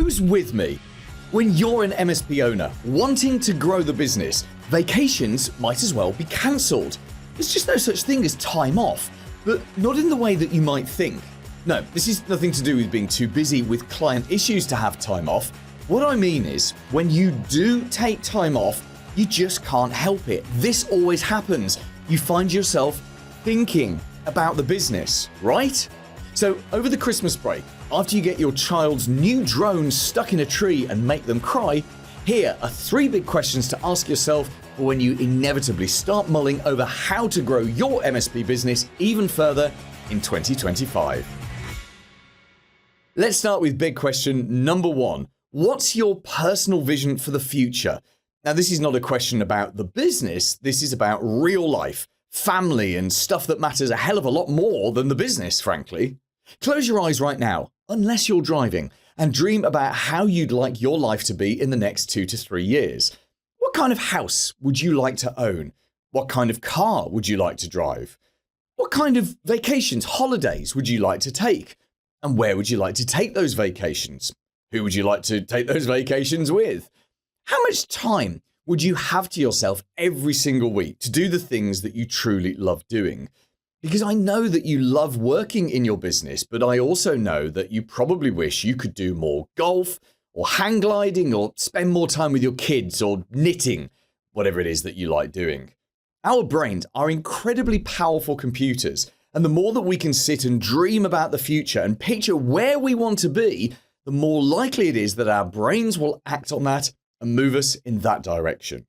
who's with me? When you're an MSP owner wanting to grow the business, vacations might as well be cancelled. There's just no such thing as time off, but not in the way that you might think. No, this is nothing to do with being too busy with client issues to have time off. What I mean is, when you do take time off, you just can't help it. This always happens. You find yourself thinking about the business, right? So over the Christmas break, after you get your child's new drone stuck in a tree and make them cry, here are 3 big questions to ask yourself for when you inevitably start mulling over how to grow your MSP business even further in 2025. Let's start with big question number 1. What's your personal vision for the future? Now, this is not a question about the business. This is about real life, family, and stuff that matters a hell of a lot more than the business, frankly. Close your eyes right now, unless you're driving, and dream about how you'd like your life to be in the next 2 to 3 years. What kind of house would you like to own? What kind of car would you like to drive? What kind of vacations, holidays would you like to take? And where would you like to take those vacations? Who would you like to take those vacations with? How much time would you have to yourself every single week to do the things that you truly love doing? Because I know that you love working in your business, but I also know that you probably wish you could do more golf or hang gliding or spend more time with your kids or knitting, whatever it is that you like doing. Our brains are incredibly powerful computers, and the more that we can sit and dream about the future and picture where we want to be, the more likely it is that our brains will act on that and move us in that direction.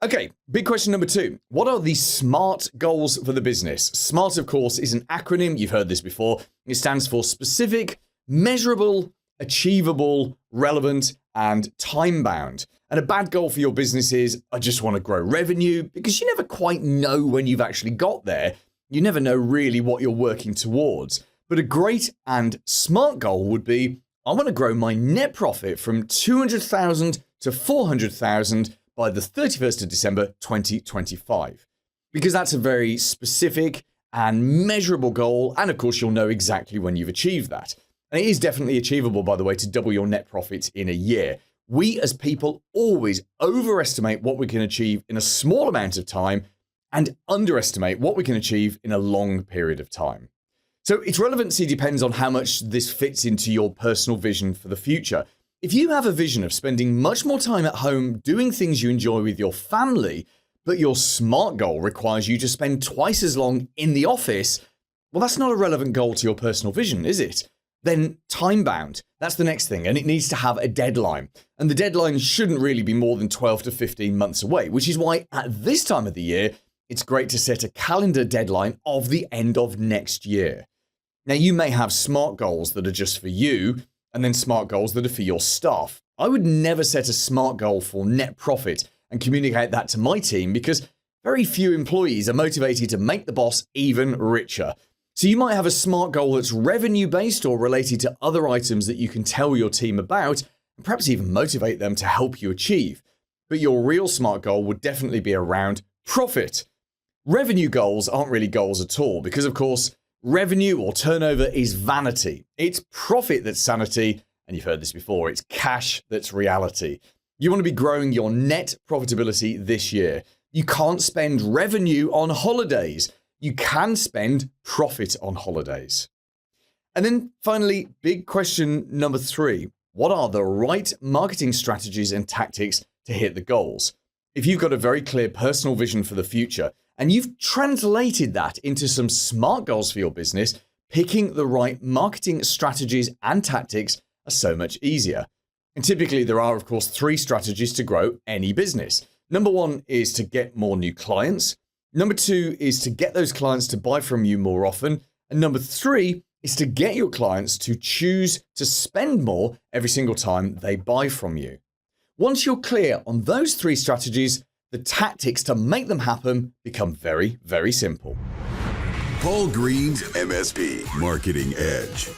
Okay, big question number 2. What are the SMART goals for the business? SMART, of course, is an acronym. You've heard this before. It stands for specific, measurable, achievable, relevant, and time-bound. And a bad goal for your business is, I just want to grow revenue, because you never quite know when you've actually got there. You never know really what you're working towards. But a great and smart goal would be, I want to grow my net profit from 200,000 to 400,000 by the 31st of December 2025. Because that's a very specific and measurable goal, and of course you'll know exactly when you've achieved that. And it is definitely achievable, by the way, to double your net profits in a year. We as people always overestimate what we can achieve in a small amount of time and underestimate what we can achieve in a long period of time. So its relevancy depends on how much this fits into your personal vision for the future. If you have a vision of spending much more time at home doing things you enjoy with your family, but your SMART goal requires you to spend twice as long in the office, well, that's not a relevant goal to your personal vision, is it? Then time-bound, that's the next thing, and it needs to have a deadline. And the deadline shouldn't really be more than 12 to 15 months away, which is why at this time of the year, it's great to set a calendar deadline of the end of next year. Now, you may have SMART goals that are just for you, and then SMART goals that are for your staff. I would never set a SMART goal for net profit and communicate that to my team, because very few employees are motivated to make the boss even richer. So you might have a SMART goal that's revenue based or related to other items that you can tell your team about and perhaps even motivate them to help you achieve. But your real SMART goal would definitely be around profit. Revenue goals aren't really goals at all, because of course, revenue or turnover is vanity. It's profit that's sanity, and you've heard this before, it's cash that's reality. You want to be growing your net profitability this year. You can't spend revenue on holidays. You can spend profit on holidays. And then finally, big question number 3. What are the right marketing strategies and tactics to hit the goals? If you've got a very clear personal vision for the future, and you've translated that into some SMART goals for your business, picking the right marketing strategies and tactics are so much easier. And typically there are, of course, 3 strategies to grow any business. Number 1 is to get more new clients. Number 2 is to get those clients to buy from you more often. And number 3 is to get your clients to choose to spend more every single time they buy from you. Once you're clear on those 3 strategies, the tactics to make them happen become very, very simple. Paul Green's MSP Marketing Edge.